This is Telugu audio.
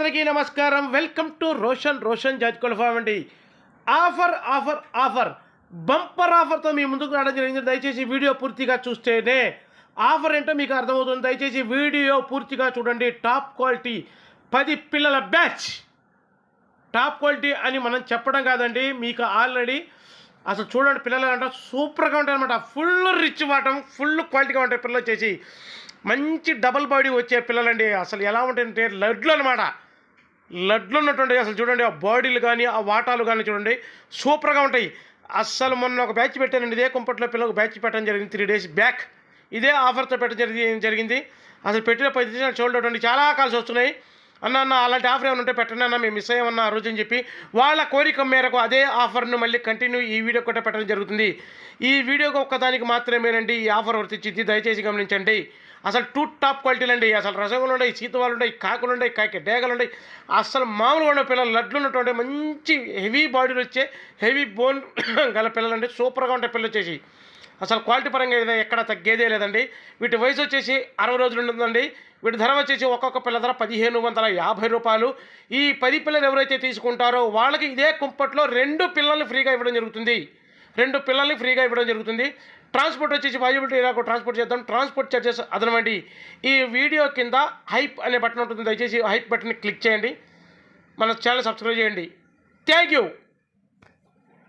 అందరికీ నమస్కారం. వెల్కమ్ టు రోషన్ జాజికోళ్ళ ఫార్మ్ అండి. ఆఫర్ బంపర్ ఆఫర్తో మీ ముందుకు రావడం జరిగింది. దయచేసి వీడియో పూర్తిగా చూస్తేనే ఆఫర్ ఏంటో మీకు అర్థమవుతుంది. దయచేసి వీడియో పూర్తిగా చూడండి. టాప్ క్వాలిటీ 10 పిల్లల బ్యాచ్. టాప్ క్వాలిటీ అని మనం చెప్పడం కాదండి, మీకు ఆల్రెడీ అసలు చూడండి పిల్లలు అంటే సూపర్గా ఉంటాయి అనమాట. ఫుల్ రిచ్ వాటం, ఫుల్ క్వాలిటీగా ఉంటాయి పిల్లలు. వచ్చేసి మంచి డబల్ బాడీ వచ్చే పిల్లలండి. అసలు ఎలా ఉంటాయంటే లడ్లు అనమాట. లడ్లు ఉన్నటువంటి అసలు చూడండి ఆ బాడీలు కానీ ఆ వాటాలు కానీ చూడండి సూపర్గా ఉంటాయి. అస్సలు మొన్న ఒక బ్యాచ్ పెట్టానండి, ఇదే కుంపట్లో పిల్లలకు బ్యాచ్ పెట్టడం జరిగింది. 3 days బ్యాక్ ఇదే ఆఫర్తో పెట్టడం జరిగింది. అసలు పెట్టిన 10 నిమిషాలు చూడండి చాలా కాల్స్ వస్తున్నాయి. అన్న అలాంటి ఆఫర్ ఏమైనా ఉంటే పెట్టండి అన్న, మేము మిస్ అయ్యామన్న ఆ రోజు అని చెప్పి వాళ్ళ కోరిక మేరకు అదే ఆఫర్ను మళ్ళీ కంటిన్యూ ఈ వీడియో కూడా పెట్టడం జరుగుతుంది. ఈ వీడియోకి ఒక్కదానికి మాత్రమేనండి ఈ ఆఫర్ వర్తించింది, దయచేసి గమనించండి. అసలు 2 టాప్ క్వాలిటీలు అండి. అసలు రసగులు ఉన్నాయి, సీతవాళ్ళు ఉన్నాయి, కాకులు ఉన్నాయి, డేగలు ఉన్నాయి. అసలు మామూలుగా ఉన్న పిల్లలు లడ్లు ఉన్నటువంటి మంచి హెవీ బాడీలు వచ్చే హెవీ బోన్ గల పిల్లలండి. సూపర్గా ఉంటాయి పిల్లలు వచ్చేసి. అసలు క్వాలిటీ పరంగా ఏదైనా ఎక్కడ తగ్గేదే లేదండి. వీటి వయసు వచ్చేసి 60 రోజులు ఉంటుందండి. వీటి ధర వచ్చేసి ఒక్కొక్క పిల్ల ధర 1550 రూపాయలు. ఈ 10 పిల్లలు ఎవరైతే తీసుకుంటారో వాళ్ళకి ఇదే కుంపట్లో 2 పిల్లల్ని ఫ్రీగా ఇవ్వడం జరుగుతుంది. 2 పిల్లల్ని ఫ్రీగా ఇవ్వడం జరుగుతుంది. ట్రాన్స్పోర్ట్ వచ్చేసి వాజిబిలిటీ ఏరియాకు ట్రాన్స్పోర్ట్ చేద్దాం. ట్రాన్స్పోర్ట్ చార్జెస్ అదనమండి. ఈ వీడియో కింద హైప్ అనే బటన్ ఉంటుంది, దయచేసి హైప్ బటన్ని క్లిక్ చేయండి. మన ఛానల్ సబ్స్క్రైబ్ చేయండి. Thank you.